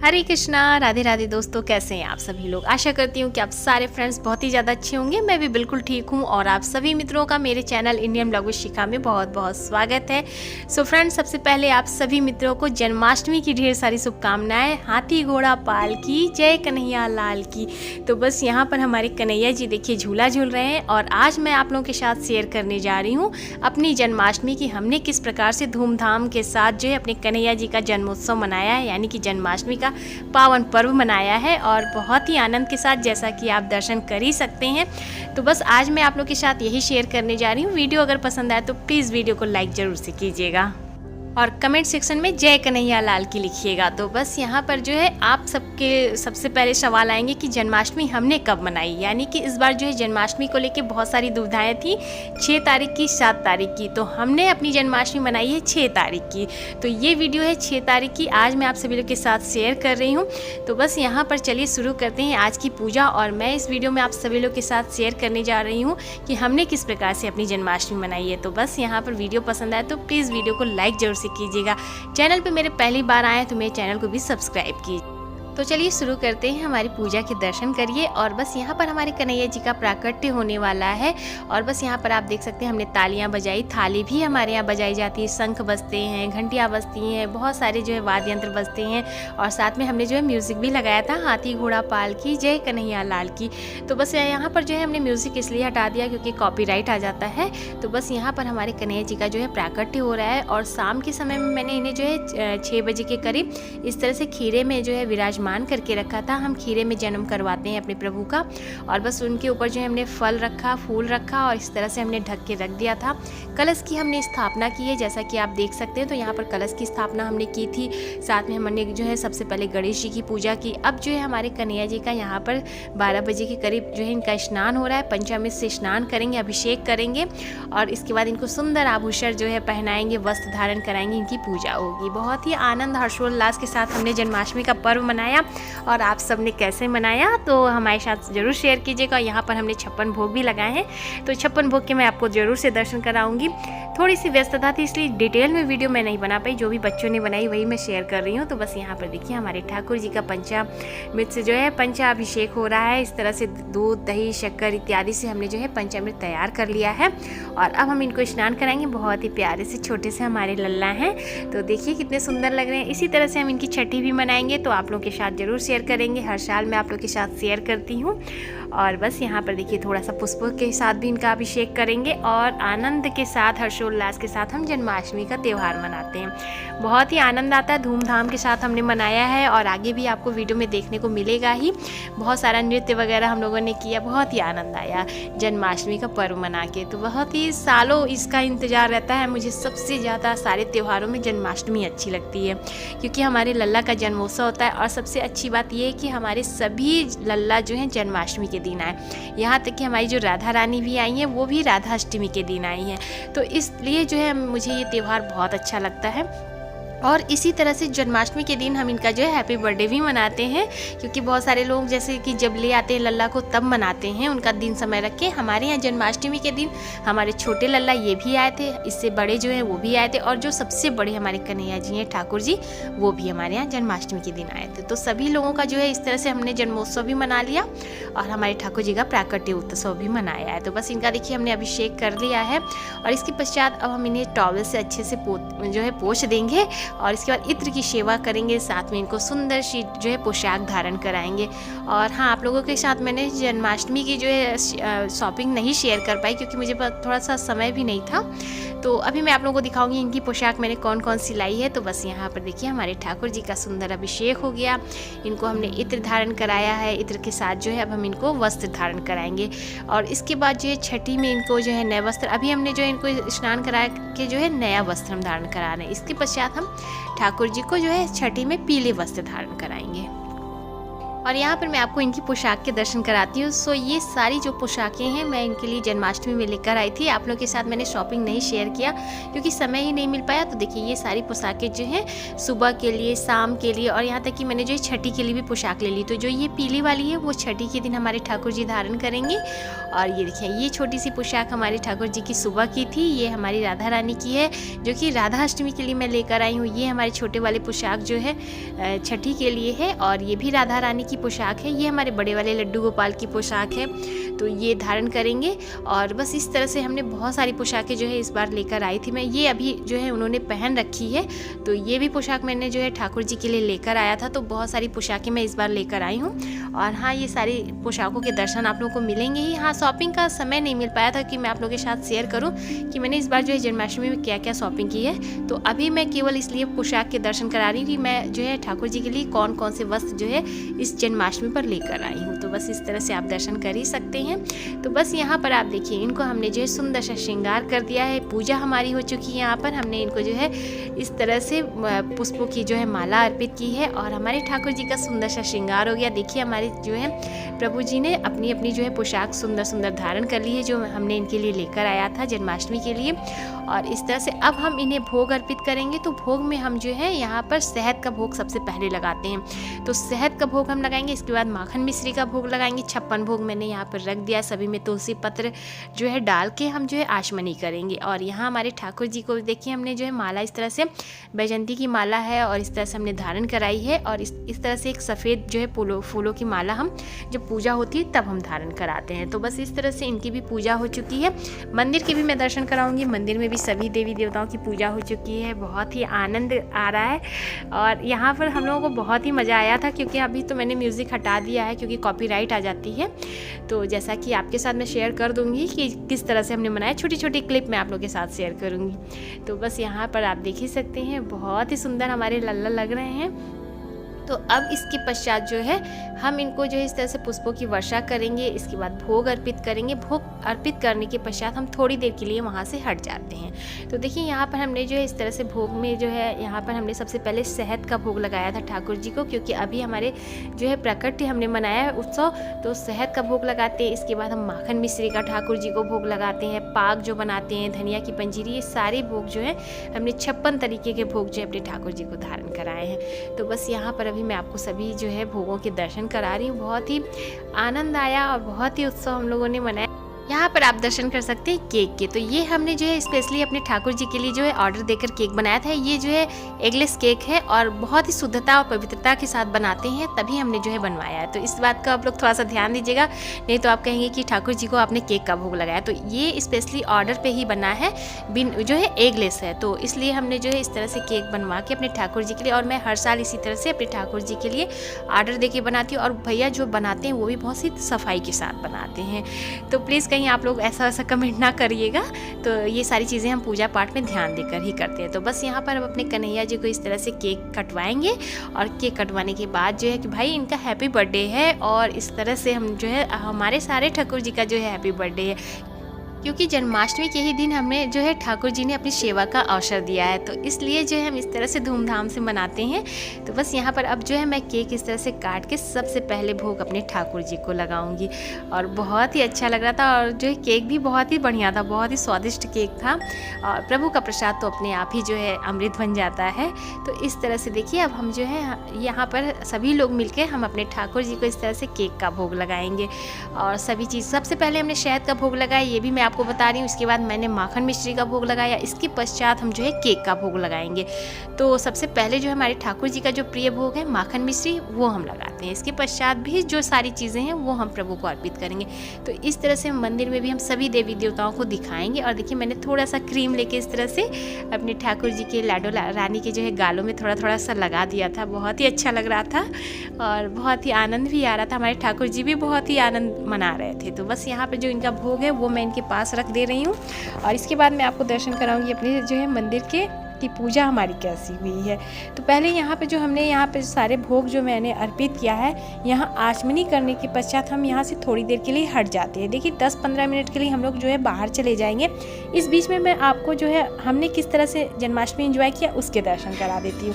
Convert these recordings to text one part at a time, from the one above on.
हरे कृष्णा, राधे राधे दोस्तों, कैसे हैं आप सभी लोग। आशा करती हूँ कि आप सारे फ्रेंड्स बहुत ही ज़्यादा अच्छे होंगे। मैं भी बिल्कुल ठीक हूँ और आप सभी मित्रों का मेरे चैनल इंडियन ब्लॉग विद शिखा में बहुत बहुत स्वागत है। सो फ्रेंड्स, सबसे पहले आप सभी मित्रों को जन्माष्टमी की ढेर सारी शुभकामनाएं। हाथी घोड़ा पाल की, जय कन्हैया लाल की। तो बस यहाँ पर हमारे कन्हैया जी देखिए झूला झूल रहे हैं और आज मैं आप लोगों के साथ शेयर करने जा रही हूँ अपनी जन्माष्टमी की हमने किस प्रकार से धूमधाम के साथ जो है अपने कन्हैया जी का जन्मोत्सव मनाया है, यानी कि जन्माष्टमी का पावन पर्व मनाया है और बहुत ही आनंद के साथ, जैसा कि आप दर्शन कर ही सकते हैं। तो बस आज मैं आप लोग के साथ यही शेयर करने जा रही हूँ। वीडियो अगर पसंद आए तो प्लीज़ वीडियो को लाइक ज़रूर से कीजिएगा और कमेंट सेक्शन में जय कन्हैया लाल की लिखिएगा। तो बस यहाँ पर जो है आप सबके सबसे पहले सवाल आएंगे कि जन्माष्टमी हमने कब मनाई, यानी कि इस बार जो है जन्माष्टमी को लेके बहुत सारी दुविधाएं थी। 6 तारीख की, 7 तारीख की, तो हमने अपनी जन्माष्टमी मनाई है 6 तारीख की। तो ये वीडियो है 6 तारीख की, आज मैं आप सभी लोग के साथ शेयर कर रही हूँ। तो बस यहाँ पर चलिए शुरू करते हैं आज की पूजा। और मैं इस वीडियो में आप सभी लोग के साथ शेयर करने जा रही हूँ कि हमने किस प्रकार से अपनी जन्माष्टमी मनाई है। तो बस यहाँ पर वीडियो पसंद आए तो प्लीज़ वीडियो को लाइक जरूर से कीजिएगा। चैनल पे मेरे पहली बार आए तो मेरे चैनल को भी सब्सक्राइब कीजिए। तो चलिए शुरू करते हैं, हमारी पूजा के दर्शन करिए। और बस यहाँ पर हमारे कन्हैया जी का प्राकट्य होने वाला है और बस यहाँ पर आप देख सकते हैं हमने तालियां बजाई, थाली भी हमारे यहाँ बजाई जाती है, शंख बजते हैं, घंटियाँ बजती हैं, बहुत सारे जो है वाद्य यंत्र बजते हैं और साथ में हमने जो है म्यूज़िक भी लगाया था, हाथी घोड़ा पाल की, जय कन्हैया लाल की। तो बस यहाँ पर जो है हमने म्यूज़िक इसलिए हटा दिया क्योंकि कॉपीराइट आ जाता है। तो बस यहाँ पर हमारे कन्हैया जी का जो है प्राकट्य हो रहा है और शाम के समय में मैंने इन्हें जो है 6 बजे के करीब इस तरह से खीरे में जो है विराजमान करके रखा था। हम खीरे में जन्म करवाते हैं अपने प्रभु का और बस उनके ऊपर जो है हमने फल रखा, फूल रखा और इस तरह से हमने ढक के रख दिया था। कलश की हमने स्थापना की है, जैसा कि आप देख सकते हैं। तो यहाँ पर कलश की स्थापना हमने की थी, साथ में हमने जो है सबसे पहले गणेश जी की पूजा की। अब जो है हमारे कन्हैया जी का यहाँ पर 12 बजे के करीब जो है इनका स्नान हो रहा है, पंचामृत से स्नान करेंगे, अभिषेक करेंगे और इसके बाद इनको सुंदर आभूषण जो है पहनाएंगे, वस्त्र धारण कराएंगे, इनकी पूजा होगी। बहुत ही आनंद हर्षोल्लास के साथ हमने जन्माष्टमी का पर्व मनाया और आप सबने कैसे मनाया तो हमारे साथ ज़रूर शेयर कीजिएगा। यहाँ पर हमने 56 भोग भी लगाए हैं, तो 56 भोग के मैं आपको ज़रूर से दर्शन कराऊंगी। थोड़ी सी व्यस्तता थी इसलिए डिटेल में वीडियो मैं नहीं बना पाई, जो भी बच्चों ने बनाई वही मैं शेयर कर रही हूँ। तो बस यहाँ पर देखिए हमारे ठाकुर जी का पंचामृत से जो है पंचाभिषेक हो रहा है। इस तरह से दूध, दही, शक्कर इत्यादि से हमने जो है पंचामृत तैयार कर लिया है और अब हम इनको स्नान कराएंगे। बहुत ही प्यारे से छोटे से हमारे लल्ला हैं, तो देखिए कितने सुंदर लग रहे हैं। इसी तरह से हम इनकी छठी भी मनाएंगे, तो आप लोगों के साथ ज़रूर शेयर करेंगे। हर साल मैं आप लोग के साथ शेयर करती हूँ। और बस यहाँ पर देखिए थोड़ा सा पुष्पों के साथ भी इनका अभिषेक करेंगे और आनंद के साथ, हर्षोल्लास के साथ हम जन्माष्टमी का त्यौहार मनाते हैं। बहुत ही आनंद आता है, धूमधाम के साथ हमने मनाया है और आगे भी आपको वीडियो में देखने को मिलेगा ही। बहुत सारा नृत्य वगैरह हम लोगों ने किया, बहुत ही आनंद आया जन्माष्टमी का पर्व मना के। तो बहुत ही सालों इसका इंतज़ार रहता है। मुझे सबसे ज़्यादा सारे त्योहारों में जन्माष्टमी अच्छी लगती है क्योंकि हमारे लल्ला का जन्मोत्सव होता है और सबसे अच्छी बात यह है कि हमारे सभी लल्ला जो हैं जन्माष्टमी के दिन आए। यहाँ तक कि हमारी जो राधा रानी भी आई हैं वो भी राधा अष्टमी के दिन आई हैं। तो इसलिए जो है मुझे ये त्यौहार बहुत अच्छा लगता है। और इसी तरह से जन्माष्टमी के दिन हम इनका जो है हैप्पी बर्थडे भी मनाते हैं क्योंकि बहुत सारे लोग जैसे कि जब ले आते हैं लल्ला को तब मनाते हैं, उनका दिन समय रख के। हमारे यहाँ जन्माष्टमी के दिन हमारे छोटे लल्ला ये भी आए थे, इससे बड़े जो हैं वो भी आए थे और जो सबसे बड़े हमारे कन्हैया जी हैं ठाकुर जी, वो भी हमारे यहाँ जन्माष्टमी के दिन आए थे। तो सभी लोगों का जो है इस तरह से हमने जन्मोत्सव भी मना लिया और हमारे ठाकुर जी का प्राकट्य उत्सव भी मनाया है। तो बस इनका देखिए हमने अभिषेक कर लिया है और इसके पश्चात अब हम इन्हें टॉवल से अच्छे से जो है पोंछ देंगे और इसके बाद इत्र की सेवा करेंगे, साथ में इनको सुंदर सी जो है पोशाक धारण कराएंगे। और हाँ, आप लोगों के साथ मैंने जन्माष्टमी की जो है शॉपिंग नहीं शेयर कर पाई क्योंकि मुझे थोड़ा सा समय भी नहीं था। तो अभी मैं आप लोगों को दिखाऊंगी इनकी पोशाक मैंने कौन कौन सिलाई है। तो बस यहाँ पर देखिए हमारे ठाकुर जी का सुंदर अभिषेक हो गया, इनको हमने इत्र धारण कराया है। इत्र के साथ जो है अब हम इनको वस्त्र धारण कराएंगे और इसके बाद जो है छठी में इनको जो है नए वस्त्र, अभी हमने जो है इनको स्नान करा के जो है नया वस्त्र हम धारण करा रहे हैं। इसके पश्चात हम ठाकुर जी को जो है छठी में पीले वस्त्र धारण कराएंगे। और यहाँ पर मैं आपको इनकी पोशाक के दर्शन कराती हूँ। सो ये सारी जो पोशाकें हैं मैं इनके लिए जन्माष्टमी में लेकर आई थी। आप लोगों के साथ मैंने शॉपिंग नहीं शेयर किया क्योंकि समय ही नहीं मिल पाया। तो देखिए ये सारी पोशाकें जो हैं सुबह के लिए, शाम के लिए और यहाँ तक कि मैंने जो है छठी के लिए भी पोशाक ले ली। तो जो ये पीली वाली है वो छठी के दिन हमारे ठाकुर जी धारण करेंगे। और ये देखिए ये छोटी सी पोशाक हमारे ठाकुर जी की सुबह की थी। ये हमारी राधा रानी की है जो कि राधा अष्टमी के लिए मैं लेकर आई हूँ। ये हमारे छोटे वाले पोशाक जो है छठी के लिए है और ये भी राधा रानी की पोशाक है। ये हमारे बड़े वाले लड्डू गोपाल की पोशाक है, तो ये धारण करेंगे। और बस इस तरह से हमने बहुत सारी पोशाकें जो है इस बार लेकर आई थी मैं। ये अभी जो है उन्होंने पहन रखी है, तो ये भी पोशाक मैंने जो है ठाकुर जी के लिए लेकर आया था। तो बहुत सारी पोशाकें मैं इस बार लेकर आई हूँ। और हाँ, ये सारी पोशाकों के दर्शन आप लोगों को मिलेंगे ही। हाँ, शॉपिंग का समय नहीं मिल पाया था कि मैं आप लोगों के साथ शेयर करूँ कि मैंने इस बार जो है जन्माष्टमी में क्या क्या शॉपिंग की है। तो अभी मैं केवल इसलिए पोशाक के दर्शन करा रही हूँ कि मैं जो है ठाकुर जी के लिए कौन कौन से वस्त्र जो है इस जन्माष्टमी पर लेकर आई हूँ। तो बस इस तरह से आप दर्शन कर ही सकते हैं। तो बस यहाँ पर आप देखिए इनको हमने जो है सुंदर सा श्रृंगार कर दिया है। पूजा हमारी हो चुकी है। यहाँ पर हमने इनको जो है इस तरह से पुष्पों की जो है माला अर्पित की है और हमारे ठाकुर जी का सुंदर सा श्रृंगार हो गया। देखिए हमारे जो है प्रभु जी ने अपनी अपनी जो है पोशाक सुंदर सुंदर धारण कर ली है जो हमने इनके लिए लेकर आया था जन्माष्टमी के लिए। और इस तरह से अब हम इन्हें भोग अर्पित करेंगे। तो भोग में हम जो है यहाँ पर शहद का भोग सबसे पहले लगाते हैं। तो शहद का भोग हम लगाएंगे, इसके बाद माखन मिश्री का भोग लगाएंगे। 56 भोग मैंने यहाँ पर रख दिया, सभी में तुलसी पत्र जो है डाल के हम जो है आचमनी करेंगे। और यहाँ हमारे ठाकुर जी को देखिए हमने जो है माला इस तरह से बैजंती की माला है और इस तरह से हमने धारण कराई है। और इस तरह से एक सफ़ेद जो है फूलों की माला हम जब पूजा होती है तब हम धारण कराते हैं। तो बस इस तरह से इनकी भी पूजा हो चुकी है। मंदिर के भी मैं दर्शन कराऊंगी। मंदिर में भी सभी देवी देवताओं की पूजा हो चुकी है। बहुत ही आनंद आ रहा है और यहाँ पर हम लोगों को बहुत ही मज़ा आया था क्योंकि अभी तो मैंने म्यूज़िक हटा दिया है क्योंकि कॉपीराइट आ जाती है। तो जैसा कि आपके साथ मैं शेयर कर दूँगी कि किस तरह से हमने मनाया, छोटी छोटी क्लिप मैं आप लोगों के साथ शेयर करूँगी। तो बस यहाँ पर आप देख ही सकते हैं बहुत ही सुंदर हमारे लल्ला लग रहे हैं। तो अब इसके पश्चात जो है हम इनको जो है इस तरह से पुष्पों की वर्षा करेंगे। इसके बाद भोग अर्पित करेंगे। भोग अर्पित करने के पश्चात हम थोड़ी देर के लिए वहाँ से हट जाते हैं। तो देखिए यहाँ पर हमने जो है इस तरह से भोग में जो है यहाँ पर हमने सबसे पहले शहद का भोग लगाया था ठाकुर जी को, क्योंकि अभी हमारे जो है प्रकट हमने मनाया है उत्सव, तो शहद का भोग लगाते हैं। इसके बाद हम माखन मिश्री का ठाकुर जी को भोग लगाते हैं। पाक जो बनाते हैं, धनिया की पंजीरी, ये सारे भोग जो है हमने 56 तरीके के भोग जो है अपने ठाकुर जी को धारण कराए हैं। तो बस यहाँ पर अभी मैं आपको सभी जो है भोगों के दर्शन करा रही हूँ। बहुत ही आनंद आया और बहुत ही उत्सव हम लोगों ने मनाया। यहाँ पर आप दर्शन कर सकते हैं केक के। तो ये हमने जो है स्पेशली अपने ठाकुर जी के लिए जो है ऑर्डर देकर केक बनाया था। ये जो है एगलेस केक है और बहुत ही शुद्धता और पवित्रता के साथ बनाते हैं, तभी हमने जो है बनवाया है। तो इस बात का आप लोग थोड़ा सा ध्यान दीजिएगा, नहीं तो आप कहेंगे कि ठाकुर जी को आपने केक का भोग लगाया। तो ये स्पेशली ऑर्डर पे ही बना है, जो है एगलेस है, तो इसलिए हमने जो है इस तरह से केक बनवा के अपने ठाकुर जी के लिए, और मैं हर साल इसी तरह से अपने ठाकुर जी के लिए ऑर्डर दे के बनाती हूँ। और भैया जो बनाते हैं वो भी बहुत सी सफाई के साथ बनाते हैं। तो प्लीज़ कहीं आप लोग ऐसा वैसा कमेंट ना करिएगा। तो ये सारी चीज़ें हम पूजा पाठ में ध्यान देकर ही करते हैं। तो बस यहाँ पर हम अपने कन्हैया जी को इस तरह से केक कटवाएंगे और केक कटवाने के बाद जो है कि भाई इनका हैप्पी बर्थडे है, और इस तरह से हम जो है हमारे सारे ठाकुर जी का जो है हैप्पी बर्थडे है, क्योंकि जन्माष्टमी के ही दिन हमें जो है ठाकुर जी ने अपनी सेवा का अवसर दिया है, तो इसलिए जो है हम इस तरह से धूमधाम से मनाते हैं। तो बस यहाँ पर अब जो है मैं केक इस तरह से काट के सबसे पहले भोग अपने ठाकुर जी को लगाऊंगी, और बहुत ही अच्छा लग रहा था। और जो है केक भी बहुत ही बढ़िया था, बहुत ही स्वादिष्ट केक था, और प्रभु का प्रसाद तो अपने आप ही जो है अमृत बन जाता है। तो इस तरह से देखिए अब हम जो है यहाँ पर सभी लोग मिलकर हम अपने ठाकुर जी को इस तरह से केक का भोग लगाएंगे। और सभी चीज़ सबसे पहले हमने शहद का भोग लगाया, ये भी मैं आपको बता रही हूँ। इसके बाद मैंने माखन मिश्री का भोग लगाया। इसके पश्चात हम जो है केक का भोग लगाएंगे। तो सबसे पहले जो हमारे ठाकुर जी का जो प्रिय भोग है माखन मिश्री, वो हम लगाते हैं। इसके पश्चात भी जो सारी चीज़ें हैं वो हम प्रभु को अर्पित करेंगे। तो इस तरह से मंदिर में भी हम सभी देवी देवताओं को दिखाएंगे। और देखिए मैंने थोड़ा सा क्रीम लेके इस तरह से अपने ठाकुर जी के लाडो रानी के जो है गालों में थोड़ा थोड़ा सा लगा दिया था। बहुत ही अच्छा लग रहा था और बहुत ही आनंद भी आ रहा था। हमारे ठाकुर जी भी बहुत ही आनंद मना रहे थे। तो बस यहाँ पर जो इनका भोग है वो मैं इनके पास रख दे रही हूँ, और इसके बाद मैं आपको दर्शन कराऊंगी अपने जो है मंदिर के की पूजा हमारी कैसी हुई है। तो पहले यहाँ पे जो हमने यहाँ पे सारे भोग जो मैंने अर्पित किया है, यहाँ आचमनी करने के पश्चात हम यहाँ से थोड़ी देर के लिए हट जाते हैं। देखिए 10-15 मिनट के लिए हम लोग जो है बाहर चले जाएंगे। इस बीच में मैं आपको जो है हमने किस तरह से जन्माष्टमी एंजॉय किया उसके दर्शन करा देती हूँ।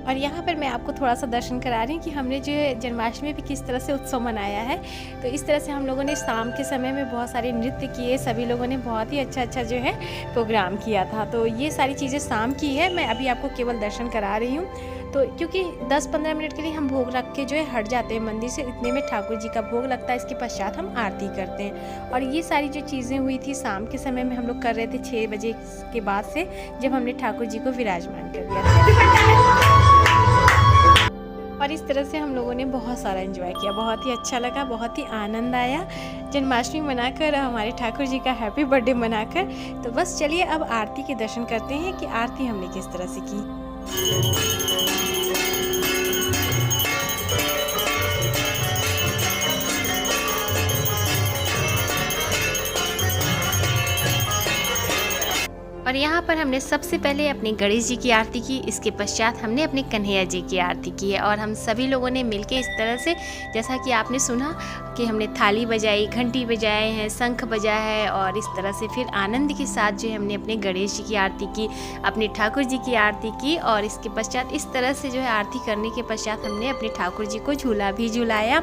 और यहाँ पर मैं आपको थोड़ा सा दर्शन करा रही हूँ कि हमने जो है जन्माष्टमी पे किस तरह से उत्सव मनाया है। तो इस तरह से हम लोगों ने शाम के समय में बहुत सारे नृत्य किए, सभी लोगों ने बहुत ही अच्छा जो है प्रोग्राम किया था। तो ये सारी चीज़ें शाम की है, मैं अभी आपको केवल दर्शन करा रही हूँ। तो क्योंकि 10-15 मिनट के लिए हम भोग रख के जो है हट जाते हैं मंदिर से, इतने में ठाकुर जी का भोग लगता है। इसके पश्चात हम आरती करते हैं। और ये सारी जो चीज़ें हुई थी शाम के समय में हम लोग कर रहे थे 6 बजे के बाद से, जब हमने ठाकुर जी को विराजमान कर दिया था। और इस तरह से हम लोगों ने बहुत सारा एंजॉय किया, बहुत ही अच्छा लगा, बहुत ही आनंद आया जन्माष्टमी मनाकर, हमारे ठाकुर जी का हैप्पी बर्थडे मनाकर। तो बस चलिए अब आरती के दर्शन करते हैं कि आरती हमने किस तरह से की। और यहाँ पर हमने सबसे पहले अपने गणेश जी की आरती की, इसके पश्चात हमने अपने कन्हैया जी की आरती की है। और हम सभी लोगों ने मिलके इस तरह से, जैसा कि आपने सुना कि हमने थाली बजाई, घंटी बजाए हैं, शंख बजाया है, और इस तरह से फिर आनंद के साथ जो है हमने अपने गणेश जी की आरती की, अपने ठाकुर जी की आरती की। और इसके पश्चात इस तरह से जो है आरती करने के पश्चात हमने अपने ठाकुर जी को झूला भी झुलाया।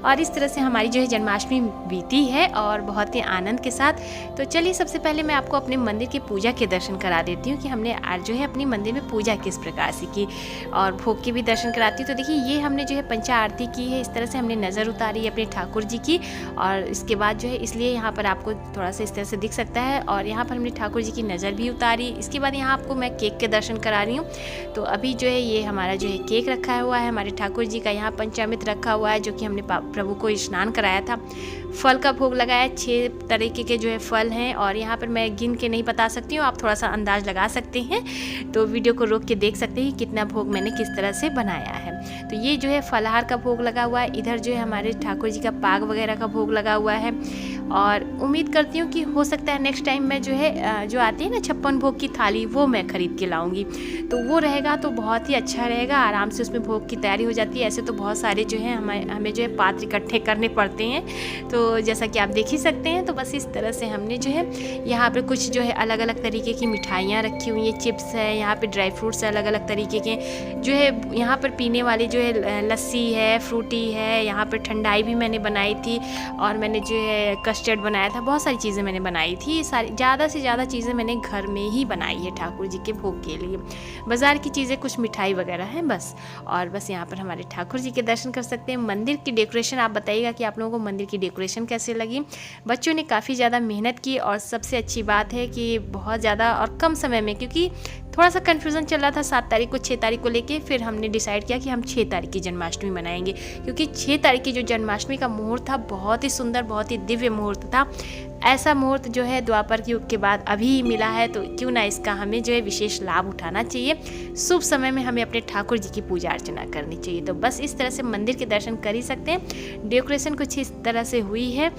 और इस तरह से हमारी जो है जन्माष्टमी बीती है और बहुत ही आनंद के साथ। तो चलिए सबसे पहले मैं आपको अपने मंदिर की पूजा के दर्शन करा देती हूँ कि हमने आज जो है अपनी मंदिर में पूजा किस प्रकार से की, और भोग के भी दर्शन कराती हूँ। तो देखिए ये हमने जो है पंचा आरती की है, इस तरह से हमने नज़र उतारी है अपने ठाकुर जी की। और इसके बाद जो है, इसलिए यहाँ पर आपको थोड़ा सा इस तरह से दिख सकता है, और यहाँ पर हमने ठाकुर जी की नज़र भी उतारी। इसके बाद यहाँ आपको मैं केक के दर्शन करा रही हूँ। तो अभी जो है ये हमारा जो है केक रखा हुआ है हमारे ठाकुर जी का, यहाँ पंचामृत रखा हुआ है जो कि हमने प्रभु को स्नान कराया था। फल का भोग लगाया, 6 तरीके के जो है फल हैं, और यहाँ पर मैं गिन के नहीं बता सकती हूँ, आप थोड़ा सा अंदाज लगा सकते हैं। तो वीडियो को रोक के देख सकते हैं कितना भोग मैंने किस तरह से बनाया है। तो ये जो है फलाहार का भोग लगा हुआ है, इधर जो है हमारे ठाकुर जी का पाग वगैरह का भोग लगा हुआ है। और उम्मीद करती हूँ कि हो सकता है नेक्स्ट टाइम मैं जो है जो आती है ना 56 भोग की थाली, वो मैं ख़रीद के लाऊंगी। तो वो रहेगा तो बहुत ही अच्छा रहेगा, आराम से उसमें भोग की तैयारी हो जाती है। ऐसे तो बहुत सारे जो है हमें जो है पात्र इकट्ठे करने पड़ते हैं, तो जैसा कि आप देख ही सकते हैं। तो बस इस तरह से हमने जो है यहाँ पर कुछ जो है अलग अलग तरीके की मिठाइयाँ रखी हुई हैं, चिप्स है, यहाँ पे ड्राई फ्रूट्स अलग अलग तरीके के, जो है यहाँ पर पीने वाली जो है लस्सी है, फ्रूटी है, यहाँ पर ठंडाई भी मैंने बनाई थी, और मैंने जो है कस्टर्ड बनाया था, बहुत सारी चीज़ें मैंने बनाई थी। सारी ज़्यादा से ज़्यादा चीज़ें मैंने घर में ही बनाई है ठाकुर जी के भोग के लिए। बाज़ार की चीज़ें कुछ मिठाई वगैरह हैं बस। और बस यहाँ पर हमारे ठाकुर जी के दर्शन कर सकते हैं। मंदिर की डेकोरेशन आप बताइएगा कि आप लोगों को मंदिर की डेकोरेशन कैसे लगी। बच्चों ने काफ़ी ज़्यादा मेहनत की, और सबसे अच्छी बात है कि बहुत ज़्यादा और कम समय में, क्योंकि थोड़ा सा कन्फ्यूज़न चल रहा था 7 तारीख को 6 तारीख को लेके, फिर हमने डिसाइड किया कि हम 6 तारीख की जन्माष्टमी मनाएंगे, क्योंकि 6 तारीख की जो जन्माष्टमी का मुहूर्त था बहुत ही सुंदर, बहुत ही दिव्य मुहूर्त था। ऐसा मुहूर्त जो है द्वापर के युग के बाद अभी मिला है, तो क्यों ना इसका हमें जो है विशेष लाभ उठाना चाहिए। शुभ समय में हमें अपने ठाकुर जी की पूजा अर्चना करनी चाहिए। तो बस इस तरह से मंदिर के दर्शन कर ही सकते हैं। डेकोरेशन कुछ इस तरह से हुई है,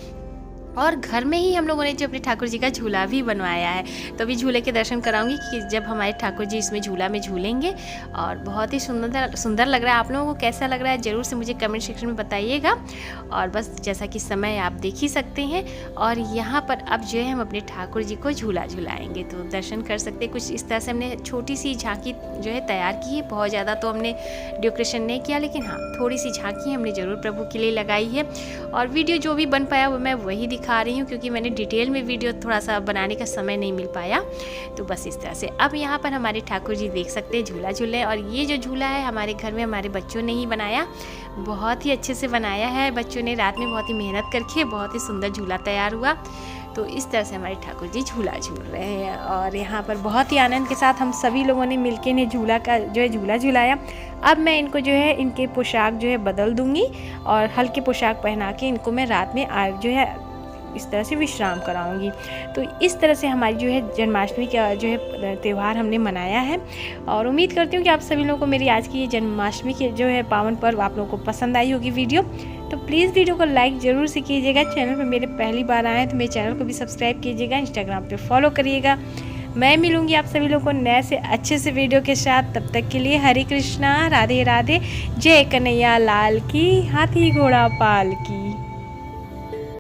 और घर में ही हम लोगों ने जो अपने ठाकुर जी का झूला भी बनवाया है। तो अभी झूले के दर्शन कराऊंगी कि जब हमारे ठाकुर जी इसमें झूला में झूलेंगे, और बहुत ही सुंदर लग रहा है। आप लोगों को कैसा लग रहा है ज़रूर से मुझे कमेंट सेक्शन में बताइएगा। और बस जैसा कि समय आप देख ही सकते हैं, और यहाँ पर अब जो है हम अपने ठाकुर जी को झूला झुलाएंगे। तो दर्शन कर सकते हैं। कुछ इस तरह से हमने छोटी सी झांकी जो है तैयार की है, बहुत ज़्यादा तो हमने डेकोरेशन नहीं किया, लेकिन हाँ थोड़ी सी झांकी हमने ज़रूर प्रभु के लिए लगाई है। और वीडियो जो भी बन पाया वो मैं वही दिखा रही हूँ, क्योंकि मैंने डिटेल में वीडियो थोड़ा सा बनाने का समय नहीं मिल पाया। तो बस इस तरह से अब यहाँ पर हमारे ठाकुर जी देख सकते हैं झूला झूले। और ये जो झूला है हमारे घर में हमारे बच्चों ने ही बनाया, बहुत ही अच्छे से बनाया है। बच्चों ने रात में बहुत ही मेहनत करके बहुत ही सुंदर झूला तैयार हुआ। तो इस तरह से हमारे ठाकुर जी झूला झूल रहे हैं, और यहाँ पर बहुत ही आनंद के साथ हम सभी लोगों ने मिलके ने झूला का जो है झूला झुलाया। अब मैं इनको जो है इनके पोशाक जो है बदल दूंगी, और हल्के पोशाक पहना के इनको मैं रात में जो है इस तरह से विश्राम कराऊंगी। तो इस तरह से हमारी जो है जन्माष्टमी का जो है त्यौहार हमने मनाया है। और उम्मीद करती हूँ कि आप सभी लोगों को मेरी आज की ये जन्माष्टमी की जो है पावन पर्व आप लोगों को पसंद आई होगी वीडियो। तो प्लीज़ वीडियो को लाइक ज़रूर से कीजिएगा। चैनल पर मेरे पहली बार आए तो मेरे चैनल को भी सब्सक्राइब कीजिएगा, इंस्टाग्राम पे फॉलो करिएगा। मैं मिलूंगी आप सभी लोगों को नए से अच्छे से वीडियो के साथ। तब तक के लिए हरे कृष्णा, राधे राधे, जय कन्हैया लाल की, हाथी घोड़ा पाल की।